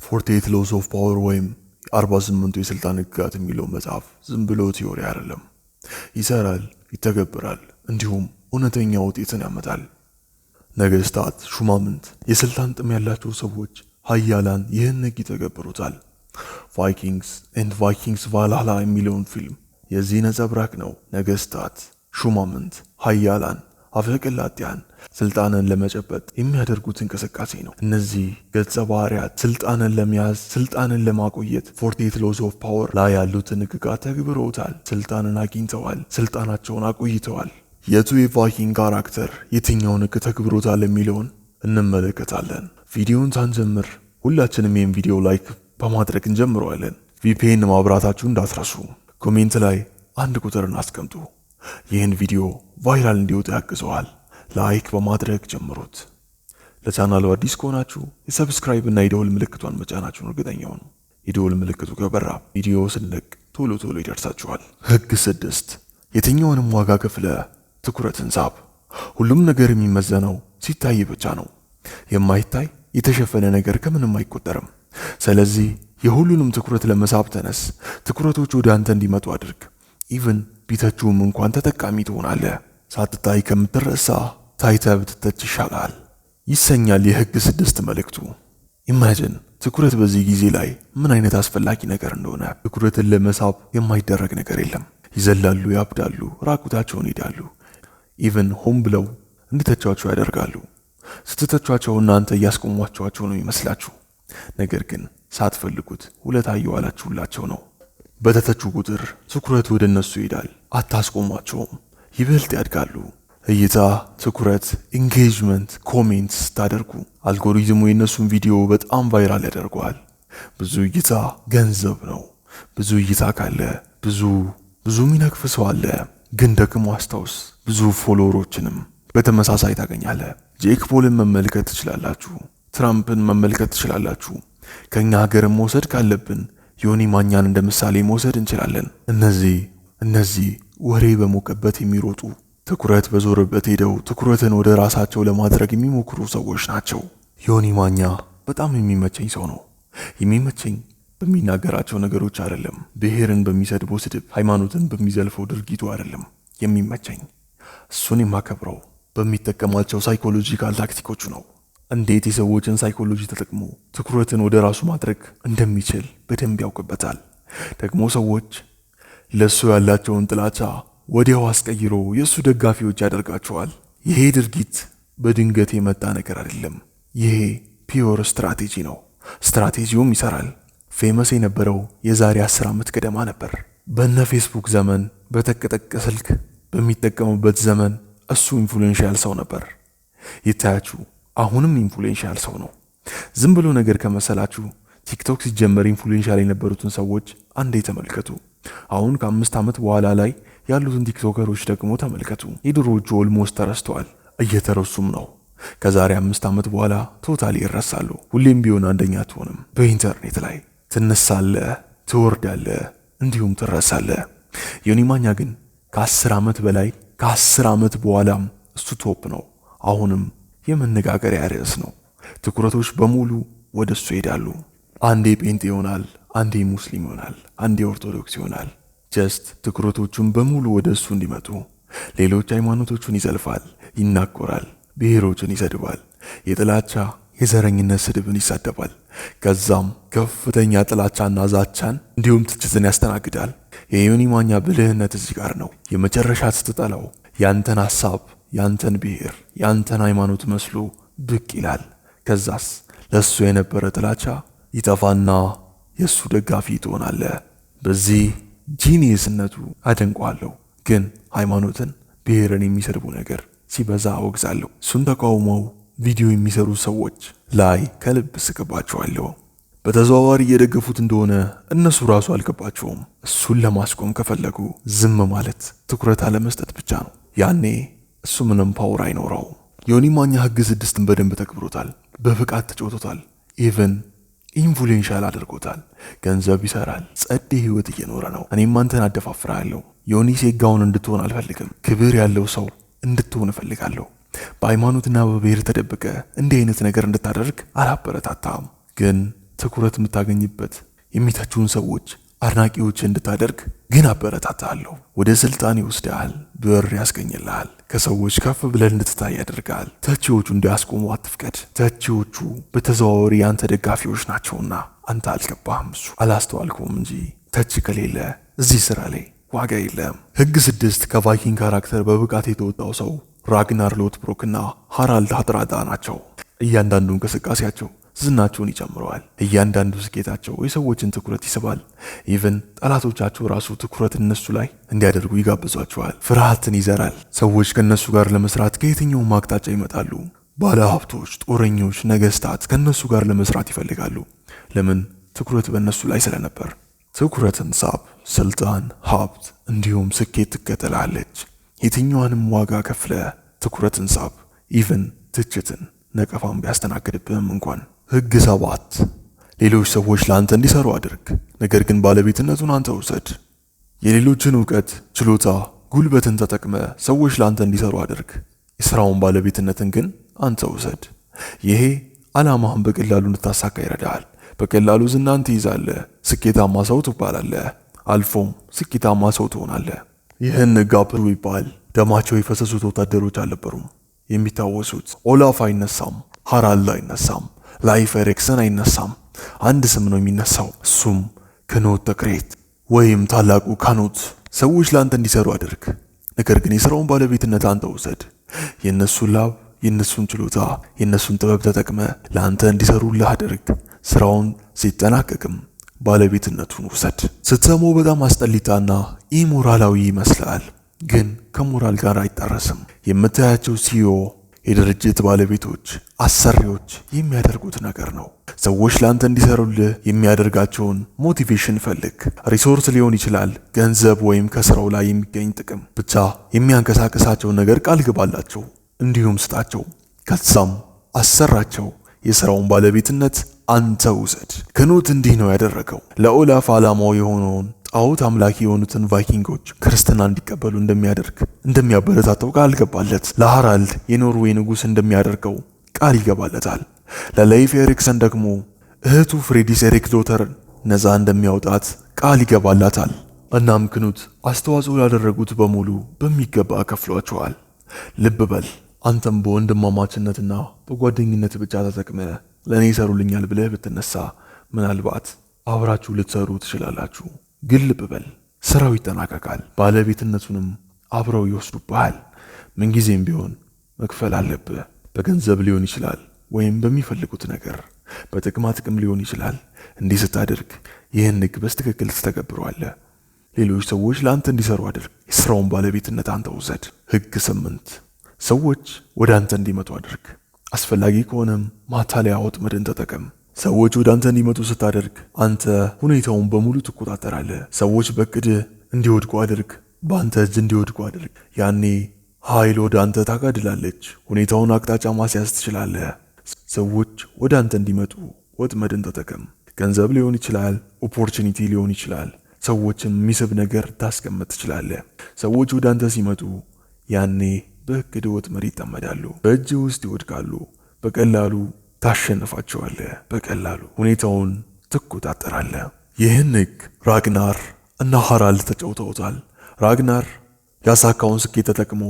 48 ሎስ ኦፍ ፓወር ወይም 48ቱ የስልጣን ህግጋት የሚለው መጽሐፍ ዝም ብሎ ቲዮሪ አይደለም። ይሰራል፣ ይተገብራል፣ እንዲሁም እውነተኛ ውጤትን ያመጣል። ነገስታት፣ ሹማምንት፣ የስልጣን ጥም ያላቸው ሰዎች፣ ሀያላን ይህን ህግ ይተገብሩታል። ቫይኪንግስ ኤንድ ቫይኪንግስ ቫልሃላ የሚለውን ፊልም የዚህ ነጸብራቅ ነው። ነገስታት፣ ሹማምንት፣ ሀያላን፣ አፈቀላጤያን ስልጣንን ለመጨበጥ የሚያደርጉት እንቅስቃሴ ነው። እነዚህ ገጸ ባህሪያት ስልጣንን ለመያዝ ስልጣንን ለማቆየት 48 ሎስ ኦፍ ፓወር ላይ ያሉትን ህግጋት ተግብረውታል። ስልጣንን አግኝተዋል፣ ስልጣናቸውን አቆይተዋል። የቱ የቫይኪንግ ካራክተር የትኛውን ህግ ተግብሮታል የሚለውን እንመለከታለን። ቪዲዮውን ሳንጀምር ሁላችንም ይህን ቪዲዮ ላይክ በማድረግ እንጀምረዋለን። ቪፒኤን ማብራታችሁ እንዳትረሱ። ኮሜንት ላይ አንድ ቁጥርን አስቀምጡ። ይህን ቪዲዮ ቫይራል እንዲወጣ ያግዘዋል። ላይክ በማድረግ ጀምሩት። ለቻናሉ አዲስ ከሆናችሁ የሰብስክራይብ እና የደወል ምልክቷን መጫናችሁን እርግጠኛ ሁኑ። የደወል ምልክቱ ከበራ ቪዲዮ ስንለቅ ቶሎ ይደርሳችኋል። ህግ 6 የትኛውንም ዋጋ ከፍለ ትኩረትን ሳብ። ሁሉም ነገር የሚመዘነው ሲታይ ብቻ ነው። የማይታይ የተሸፈነ ነገር ከምንም አይቆጠርም። ስለዚህ የሁሉንም ትኩረት ለመሳብ ተነስ። ትኩረቶች ወደ አንተ እንዲመጡ አድርግ። ኢቭን ቢተቹም እንኳን ተጠቃሚ ትሆናለህ። ሳትታይ ከምትረሳ ታይተህ ብትተች ይሻላል ይሰኛል የህግ 6 መልእክቱ። ኢማጂን ትኩረት በዚህ ጊዜ ላይ ምን አይነት አስፈላጊ ነገር እንደሆነ። ትኩረትን ለመሳብ የማይደረግ ነገር የለም። ይዘላሉ፣ ያብዳሉ፣ ራቁታቸውን ይሄዳሉ። ኢቭን ሆን ብለው እንዲተቿቸው ያደርጋሉ። ስትተቿቸው እናንተ እያስቆሟቸዋቸው ነው ይመስላችሁ። ነገር ግን ሳትፈልጉት ውለታ እየዋላችሁላቸው ነው። በተተቹ ቁጥር ትኩረት ወደ እነሱ ይሄዳል። አታስቆሟቸውም፣ ይበልጥ ያድጋሉ። እይታ፣ ትኩረት፣ ኢንጌጅመንት፣ ኮሜንት ስታደርጉ አልጎሪዝሙ የእነሱን ቪዲዮ በጣም ቫይራል ያደርገዋል። ብዙ እይታ ገንዘብ ነው። ብዙ እይታ ካለ ብዙ የሚነቅፍ ሰው አለ። ግን ደግሞ አስታውስ፣ ብዙ ፎሎወሮችንም በተመሳሳይ ታገኛለህ። ጄክ ፖልን መመልከት ትችላላችሁ። ትራምፕን መመልከት ትችላላችሁ። ከኛ ሀገርም መውሰድ ካለብን ዮኒ ማኛን እንደ ምሳሌ መውሰድ እንችላለን። እነዚህ ወሬ በሞቀበት የሚሮጡ ትኩረት በዞረበት ሄደው ትኩረትን ወደ ራሳቸው ለማድረግ የሚሞክሩ ሰዎች ናቸው። ዮኒ ማኛ በጣም የሚመቸኝ ሰው ነው። የሚመቸኝ በሚናገራቸው ነገሮች አይደለም፣ ብሔርን በሚሰድበው ስድብ፣ ሃይማኖትን በሚዘልፈው ድርጊቱ አይደለም። የሚመቸኝ እሱን የማከብረው በሚጠቀማቸው ሳይኮሎጂካል ታክቲኮቹ ነው። እንዴት የሰዎችን ሳይኮሎጂ ተጠቅሞ ትኩረትን ወደ ራሱ ማድረግ እንደሚችል በደንብ ያውቅበታል። ደግሞ ሰዎች ለሱ ያላቸውን ጥላቻ ወዲያው አስቀይሮ የሱ ደጋፊዎች ያደርጋቸዋል። ይሄ ድርጊት በድንገት የመጣ ነገር አይደለም። ይሄ ፒዮር ስትራቴጂ ነው። ስትራቴጂውም ይሰራል። ፌመስ የነበረው የዛሬ 10 ዓመት ገደማ ነበር። በነ ፌስቡክ ዘመን በተቀጠቀ ስልክ በሚጠቀሙበት ዘመን እሱ ኢንፍሉዌንሻል ሰው ነበር። ይታያችሁ አሁንም ኢንፍሉዌንሻል ሰው ነው። ዝም ብሎ ነገር ከመሰላችሁ ቲክቶክ ሲጀመር ኢንፍሉዌንሻል የነበሩትን ሰዎች አንዴ ተመልከቱ። አሁን ከ5 ዓመት በኋላ ላይ ያሉትን ቲክቶከሮች ደግሞ ተመልከቱ። የድሮዎቹ ኦልሞስት ተረስተዋል፣ እየተረሱም ነው። ከዛሬ 5 ዓመት በኋላ ቶታሊ ይረሳሉ። ሁሌም ቢሆን አንደኛ አትሆንም። በኢንተርኔት ላይ ትነሳለህ፣ ትወርዳለህ፣ እንዲሁም ትረሳለህ። ዮኒ ማኛ ግን ከ10 ዓመት በላይ ከ10 ዓመት በኋላም እሱ ቶፕ ነው። አሁንም የመነጋገሪያ ርዕስ ነው። ትኩረቶች በሙሉ ወደ እሱ ይሄዳሉ። አንዴ ጴንጤ ይሆናል፣ አንዴ ሙስሊም ይሆናል፣ አንዴ ኦርቶዶክስ ይሆናል። ጀስት ትኩረቶቹን በሙሉ ወደ እሱ እንዲመጡ። ሌሎች ሃይማኖቶቹን ይዘልፋል፣ ይናቆራል፣ ብሔሮችን ይሰድባል፣ የጥላቻ የዘረኝነት ስድብን ይሳደባል። ከዛም ከፍተኛ ጥላቻና ዛቻን እንዲሁም ትችትን ያስተናግዳል። የዮኒ ማኛ ብልህነት እዚህ ጋር ነው። የመጨረሻ ስትጠላው ያንተን ሐሳብ፣ ያንተን ብሔር፣ ያንተን ሃይማኖት መስሎ ብቅ ይላል። ከዛስ ለሱ የነበረ ጥላቻ ይጠፋና የሱ ደጋፊ ትሆናለህ። በዚህ ጂኒየስነቱ አደንቀዋለሁ። ግን ሃይማኖትን፣ ብሔርን የሚሰድቡ ነገር ሲበዛ አወግዛለሁ። እሱን ተቃውመው ቪዲዮ የሚሰሩ ሰዎች ላይ ከልብ ስቅባቸዋለሁ። በተዘዋዋሪ እየደገፉት እንደሆነ እነሱ ራሱ አልገባቸውም። እሱን ለማስቆም ከፈለጉ ዝም ማለት፣ ትኩረት አለመስጠት ብቻ ነው። ያኔ እሱ ምንም ፓወር አይኖረውም። ዮኒ ማኛ ህግ 6ን በደንብ ተግብሮታል። በብቃት ተጫውቶታል። ኢቭን ኢንፍሉዌንሻል አድርጎታል። ገንዘብ ይሰራል። ጸዴ ህይወት እየኖረ ነው። እኔም አንተን አደፋፍራለሁ። ዮኒ ሴጋውን እንድትሆን አልፈልግም። ክብር ያለው ሰው እንድትሆን እፈልጋለሁ። በሃይማኖትና በብሔር ተደብቀ እንዲህ አይነት ነገር እንድታደርግ አላበረታታም። ግን ትኩረት የምታገኝበት የሚተቹን ሰዎች አድናቂዎች እንድታደርግ ግን አበረታታለሁ። ወደ ስልጣን ይወስዳል፣ ብር ያስገኝልሃል፣ ከሰዎች ከፍ ብለን እንድትታይ ያደርጋል። ተቺዎቹ እንዲያስቆሙ አትፍቀድ። ተቺዎቹ በተዘዋዋሪ ያንተ ደጋፊዎች ናቸውና አንተ አልገባህም፣ እሱ አላስተዋልከውም እንጂ ተቺ ከሌለ እዚህ ስራ ላይ ዋጋ የለም። ሕግ 6 ከቫይኪንግ ካራክተር በብቃት የተወጣው ሰው ራግናር ሎትብሮክና ሃራልድ ሃትራዳ ናቸው። እያንዳንዱ እንቅስቃሴያቸው ዝናቸውን ይጨምረዋል። እያንዳንዱ ስኬታቸው የሰዎችን ትኩረት ይስባል። ኢቭን ጠላቶቻቸው ራሱ ትኩረት እነሱ ላይ እንዲያደርጉ ይጋብዟቸዋል። ፍርሃትን ይዘራል። ሰዎች ከነሱ ጋር ለመስራት ከየትኛውም አቅጣጫ ይመጣሉ። ባለሀብቶች፣ ጦረኞች፣ ነገስታት ከነሱ ጋር ለመስራት ይፈልጋሉ። ለምን? ትኩረት በእነሱ ላይ ስለነበር። ትኩረትን ሳብ፣ ስልጣን፣ ሀብት እንዲሁም ስኬት ትከተላለች። የትኛዋንም ዋጋ ከፍለ ትኩረትን ሳብ። ኢቭን ትችትን፣ ነቀፋን ቢያስተናግድብህም እንኳን። ሕግ 7 ሌሎች ሰዎች ለአንተ እንዲሰሩ አድርግ፣ ነገር ግን ባለቤትነቱን አንተ ውሰድ። የሌሎችን እውቀት፣ ችሎታ፣ ጉልበትን ተጠቅመ ሰዎች ለአንተ እንዲሰሩ አድርግ። የሥራውን ባለቤትነትን ግን አንተ ውሰድ። ይሄ ዓላማህን በቀላሉ እንድታሳካ ይረዳሃል። በቀላሉ ዝናን ትይዛለህ፣ ስኬታማ ሰው ትባላለህ፣ አልፎም ስኬታማ ሰው ትሆናለህ። ይህን ጋብሩ ይባል። ደማቸው የፈሰሱት ወታደሮች አልነበሩም የሚታወሱት። ኦላፍ አይነሳም፣ ሃራልድ አይነሳም፣ ላይፍ ኤሪክሰን አይነሳም። አንድ ስም ነው የሚነሳው፣ እሱም ክኖት ተክሬት ወይም ታላቁ ካኖት። ሰዎች ለአንተ እንዲሰሩ አድርግ፣ ነገር ግን የሥራውን ባለቤትነት አንተ ውሰድ። የእነሱን ላብ፣ የእነሱን ችሎታ፣ የእነሱን ጥበብ ተጠቅመ ለአንተ እንዲሰሩልህ አድርግ። ሥራውን ሲጠናቀቅም ባለቤትነቱን ውሰድ። ስትሰማው በጣም አስጠሊታና ኢሞራላዊ ይመስላል፣ ግን ከሞራል ጋር አይጣረስም። የምታያቸው ሲዮ የድርጅት ባለቤቶች፣ አሰሪዎች የሚያደርጉት ነገር ነው። ሰዎች ለአንተ እንዲሰሩልህ የሚያደርጋቸውን ሞቲቬሽን ፈልግ። ሪሶርስ ሊሆን ይችላል፣ ገንዘብ ወይም ከስራው ላይ የሚገኝ ጥቅም። ብቻ የሚያንቀሳቅሳቸውን ነገር ቃል ግባላቸው፣ እንዲሁም ስጣቸው። ከዛም አሰራቸው። የሥራውን ባለቤትነት አንተ ውሰድ። ክኖት እንዲህ ነው ያደረገው። ለኦላፍ ዓላማው የሆነውን ጣዖት አምላኪ የሆኑትን ቫይኪንጎች ክርስትና እንዲቀበሉ እንደሚያበረታተው ቃል ገባለት። ለሃራልድ የኖርዌይ ንጉሥ እንደሚያደርገው ቃል ይገባለታል። ለላይፍ ኤሪክሰን ደግሞ እህቱ ፍሬዲስ ኤሪክ ዶተርን ነፃ እንደሚያወጣት ቃል ይገባላታል። እናም ክኑት አስተዋጽኦ ያደረጉት በሙሉ በሚገባ ከፍሏቸዋል። ልብ በል፣ አንተም በወንድማማችነትና በጓደኝነት ብቻ ተጠቅመ ለእኔ ይሰሩልኛል ብለህ ብትነሳ ምናልባት አብራችሁ ልትሰሩ ትችላላችሁ። ግን ልብ በል፣ ስራው ይጠናቀቃል፣ ባለቤትነቱንም አብረው ይወስዱብሃል። ምንጊዜም ቢሆን መክፈል አለብህ። በገንዘብ ሊሆን ይችላል፣ ወይም በሚፈልጉት ነገር፣ በጥቅማ ጥቅም ሊሆን ይችላል። እንዲህ ስታደርግ ይህን ሕግ በስትክክል ትተገብረዋለህ። ሌሎች ሰዎች ለአንተ እንዲሰሩ አድርግ። የስራውን ባለቤትነት አንተ ውሰድ። ሕግ 8 ሰዎች ወደ አንተ እንዲመጡ አድርግ። አስፈላጊ ከሆነም ማታለያ ወጥመድን ተጠቀም። ሰዎች ወደ አንተ እንዲመጡ ስታደርግ አንተ ሁኔታውን በሙሉ ትቆጣጠራለህ። ሰዎች በእቅድህ እንዲወድቁ አድርግ፣ በአንተ እጅ እንዲወድቁ አድርግ። ያኔ ኃይል ወደ አንተ ታጋድላለች። ሁኔታውን አቅጣጫ ማስያዝ ትችላለህ። ሰዎች ወደ አንተ እንዲመጡ ወጥመድን ተጠቀም። ገንዘብ ሊሆን ይችላል፣ ኦፖርቹኒቲ ሊሆን ይችላል። ሰዎችን የሚስብ ነገር ታስቀምጥ ትችላለህ። ሰዎች ወደ አንተ ሲመጡ ያኔ በእቅድ ወጥመድ ይጠመዳሉ፣ በእጅ ውስጥ ይወድቃሉ። በቀላሉ ታሸንፋቸዋለህ። በቀላሉ ሁኔታውን ትቆጣጠራለህ። ይህን ሕግ ራግናር እና ሃራልድ ተጫውተውታል። ራግናር ያሳካውን ስኬት ተጠቅሞ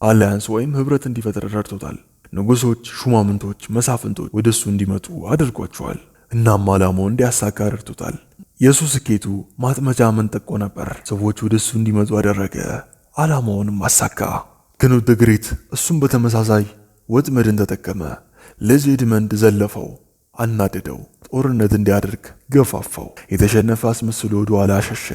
አሊያንስ ወይም ህብረት እንዲፈጠር ረድቶታል። ንጉሶች፣ ሹማምንቶች፣ መሳፍንቶች ወደሱ እንዲመጡ አድርጓቸዋል። እናም ዓላማው እንዲያሳካ ረድቶታል። የሱ ስኬቱ ማጥመጃ መንጠቆ ነበር። ሰዎች ወደሱ እንዲመጡ አደረገ፣ ዓላማውንም አሳካ። ክኑት ዘ ግሬት እሱም በተመሳሳይ ወጥመድን ተጠቀመ። ልጅ ኤድመንድ ዘለፈው፣ አናደደው፣ ጦርነት እንዲያደርግ ገፋፋው። የተሸነፈ አስመስሎ ወደ ኋላ ሸሸ።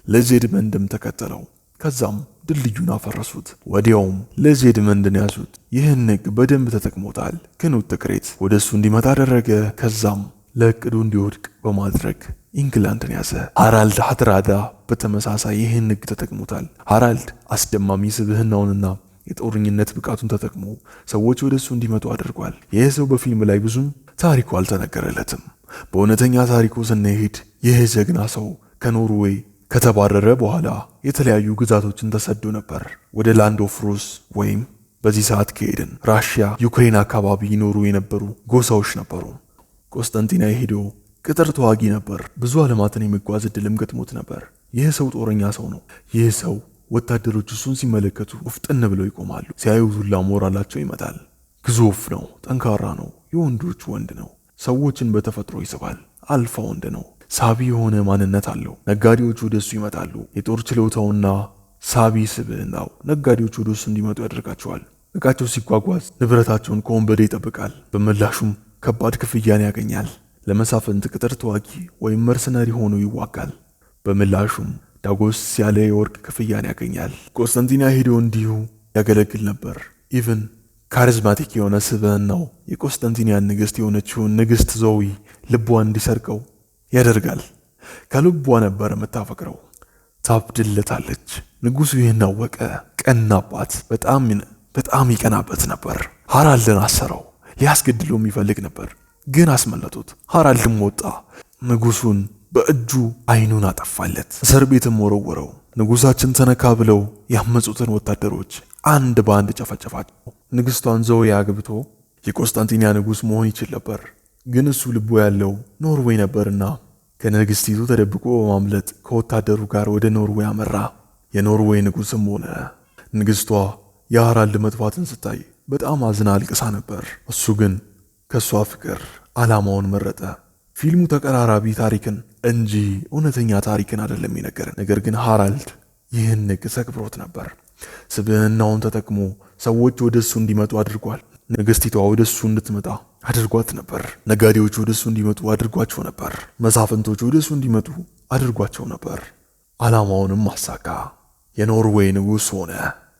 ልጅ ኤድመንድም ተከተለው። ከዛም ድልድዩን አፈረሱት። ወዲያውም ልጅ ኤድመንድን ያዙት። ይህን ሕግ በደንብ ተጠቅሞታል። ክኑት ዘ ግሬት ወደሱ እንዲመጣ አደረገ። ከዛም ለእቅዱ እንዲወድቅ በማድረግ ኢንግላንድን ያዘ። ሃራልድ ሃትራዳ በተመሳሳይ ይህን ሕግ ተጠቅሞታል። ሃራልድ አስደማሚ ስብዕናውንና የጦርኝነት ብቃቱን ተጠቅሞ ሰዎች ወደሱ እንዲመጡ አድርጓል። ይህ ሰው በፊልም ላይ ብዙም ታሪኩ አልተነገረለትም። በእውነተኛ ታሪኩ ስንሄድ ይህ ጀግና ሰው ከኖርዌይ ከተባረረ በኋላ የተለያዩ ግዛቶችን ተሰዶ ነበር። ወደ ላንድ ኦፍ ሩስ ወይም በዚህ ሰዓት ከሄድን ራሽያ፣ ዩክሬን አካባቢ ይኖሩ የነበሩ ጎሳዎች ነበሩ። ቆስጠንጢና ሄዶ ቅጥር ተዋጊ ነበር። ብዙ ዓለማትን የሚጓዝ እድልም ገጥሞት ነበር። ይህ ሰው ጦረኛ ሰው ነው። ይህ ሰው ወታደሮች እሱን ሲመለከቱ ውፍጥን ብለው ይቆማሉ። ሲያዩት ሁላ ሞራላቸው ይመጣል። ግዙፍ ነው፣ ጠንካራ ነው፣ የወንዶች ወንድ ነው። ሰዎችን በተፈጥሮ ይስባል። አልፋ ወንድ ነው። ሳቢ የሆነ ማንነት አለው። ነጋዴዎች ወደሱ ይመጣሉ። የጦር ችሎታውና ሳቢ ስብዕናው ነጋዴዎች ወደሱ እንዲመጡ ያደርጋቸዋል። እቃቸው ሲጓጓዝ ንብረታቸውን ከወንበዴ ይጠብቃል። በምላሹም ከባድ ክፍያን ያገኛል። ለመሳፍንት ቅጥር ተዋጊ ወይም መርሰናሪ ሆኖ ይዋጋል። በምላሹም ዳጎስ ያለ የወርቅ ክፍያን ያገኛል። ቆስጠንጢንያ ሄዶ እንዲሁ ያገለግል ነበር። ኢቭን ካሪዝማቲክ የሆነ ስብዕናው የቆስጠንጢንያን ንግሥት የሆነችውን ንግሥት ዞዊ ልቧን እንዲሰርቀው ያደርጋል። ከልቧ ነበር የምታፈቅረው። ታብድለታለች። ንጉሡ ይህን አወቀ። ቀናባት። በጣም ይቀናበት ነበር። ሃራልድን አሰረው። ሊያስገድለው የሚፈልግ ነበር፣ ግን አስመለጡት። ሃራልድም ወጣ። ንጉሡን በእጁ አይኑን አጠፋለት። እስር ቤትም ወረወረው። ንጉሳችን ተነካ ብለው ያመጹትን ወታደሮች አንድ በአንድ ጨፈጨፋቸው። ንግሥቷን ዞዊ አግብቶ የቆስጠንጢንያ ንጉሥ መሆን ይችል ነበር፣ ግን እሱ ልቦ ያለው ኖርዌይ ነበርና ከንግሥቲቱ ተደብቆ በማምለጥ ከወታደሩ ጋር ወደ ኖርዌይ አመራ። የኖርዌይ ንጉሥም ሆነ። ንግሥቷ የሃራልድ መጥፋትን ስታይ በጣም አዝና አልቅሳ ነበር። እሱ ግን ከእሷ ፍቅር ዓላማውን መረጠ። ፊልሙ ተቀራራቢ ታሪክን እንጂ እውነተኛ ታሪክን አይደለም የነገረን። ነገር ግን ሃራልድ ይህን ንግሥ አክብሮት ነበር። ስብዕናውን ተጠቅሞ ሰዎች ወደሱ እንዲመጡ አድርጓል። ንግሥቲቷ ወደሱ እንድትመጣ አድርጓት ነበር። ነጋዴዎች ወደሱ እንዲመጡ አድርጓቸው ነበር። መሳፍንቶች ወደሱ እንዲመጡ አድርጓቸው ነበር። ዓላማውንም አሳካ። የኖርዌይ ንጉሥ ሆነ።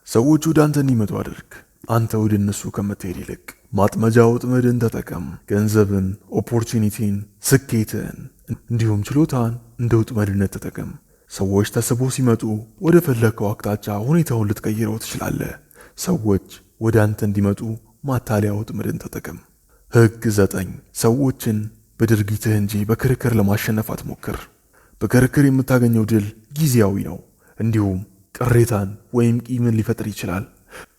ሰዎች ወደ አንተ እንዲመጡ አድርግ። አንተ ወደ እነሱ ከምትሄድ ይልቅ ማጥመጃ ወጥመድን ተጠቀም። ገንዘብን፣ ኦፖርቹኒቲን፣ ስኬትን እንዲሁም ችሎታን እንደ ወጥመድነት ተጠቀም። ሰዎች ተስበው ሲመጡ ወደ ፈለግከው አቅጣጫ ሁኔታውን ልትቀይረው ትችላለህ። ሰዎች ወደ አንተ እንዲመጡ ማታለያ ወጥመድን ተጠቀም። ሕግ 9 ሰዎችን በድርጊትህ እንጂ በክርክር ለማሸነፍ አትሞክር። በክርክር የምታገኘው ድል ጊዜያዊ ነው። እንዲሁም ቅሬታን ወይም ቂምን ሊፈጥር ይችላል።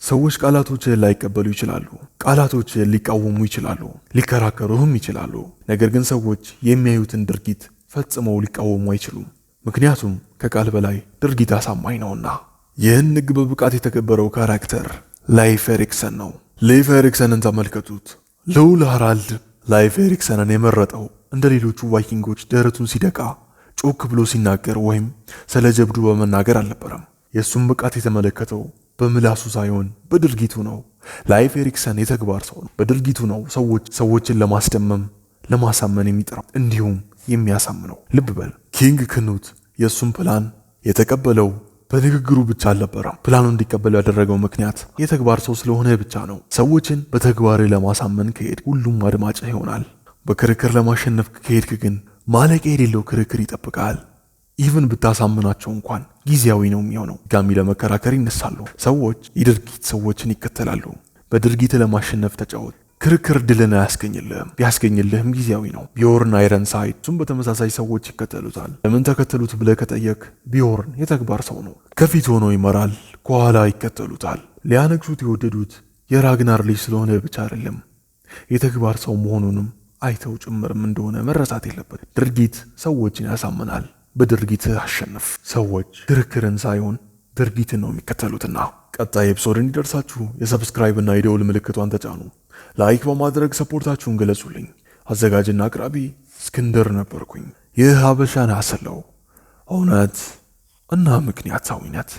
ሰዎች ቃላቶችህን ላይቀበሉ ይችላሉ። ቃላቶችህን ሊቃወሙ ይችላሉ፣ ሊከራከሩህም ይችላሉ። ነገር ግን ሰዎች የሚያዩትን ድርጊት ፈጽመው ሊቃወሙ አይችሉም። ምክንያቱም ከቃል በላይ ድርጊት አሳማኝ ነውና። ይህን ሕግ በብቃት የተከበረው ካራክተር ላይፍ ኤሪክሰን ነው። ላይፍ ኤሪክሰንን ተመልከቱት። ልዑል ሃራልድ ላይፍ ኤሪክሰንን የመረጠው እንደ ሌሎቹ ቫይኪንጎች ደረቱን ሲደቃ ጮክ ብሎ ሲናገር ወይም ስለ ጀብዱ በመናገር አልነበረም። የእሱም ብቃት የተመለከተው በምላሱ ሳይሆን በድርጊቱ ነው። ላይፍ ኤሪክሰን የተግባር ሰው ነው። በድርጊቱ ነው ሰዎችን ለማስደመም ለማሳመን የሚጥረው እንዲሁም የሚያሳምነው። ልብ በል ኪንግ ክኑት የእሱም ፕላን የተቀበለው በንግግሩ ብቻ አልነበረም። ፕላኑ እንዲቀበለው ያደረገው ምክንያት የተግባር ሰው ስለሆነ ብቻ ነው። ሰዎችን በተግባር ለማሳመን ከሄድ ሁሉም አድማጭህ ይሆናል። በክርክር ለማሸነፍ ከሄድክ ግን ማለቂያ የሌለው ክርክር ይጠብቃል። ኢቭን ብታሳምናቸው እንኳን ጊዜያዊ ነው የሚሆነው። ጋሚ ለመከራከር ይነሳሉ። ሰዎች የድርጊት ሰዎችን ይከተላሉ። በድርጊት ለማሸነፍ ተጫወት። ክርክር ድልን አያስገኝልህም። ቢያስገኝልህም ጊዜያዊ ነው። ቢዮርን አይረንሳይድ እሱም በተመሳሳይ ሰዎች ይከተሉታል። ለምን ተከተሉት ብለህ ከጠየቅ ቢዮርን የተግባር ሰው ነው። ከፊት ሆኖ ይመራል፣ ከኋላ ይከተሉታል። ሊያነግሱት የወደዱት የራግናር ልጅ ስለሆነ ብቻ አይደለም፣ የተግባር ሰው መሆኑንም አይተው ጭምርም እንደሆነ መረሳት የለበት። ድርጊት ሰዎችን ያሳምናል። በድርጊትህ አሸንፍ። ሰዎች ክርክርን ሳይሆን ድርጊትን ነው የሚከተሉትና። ቀጣይ ኤፒሶድ እንዲደርሳችሁ የሰብስክራይብ እና የደውል ምልክቷን ተጫኑ። ላይክ በማድረግ ሰፖርታችሁን ገለጹልኝ። አዘጋጅና አቅራቢ እስክንድር ነበርኩኝ። ይህ ሀበሻን ያሰለው እውነት እና ምክንያታዊነት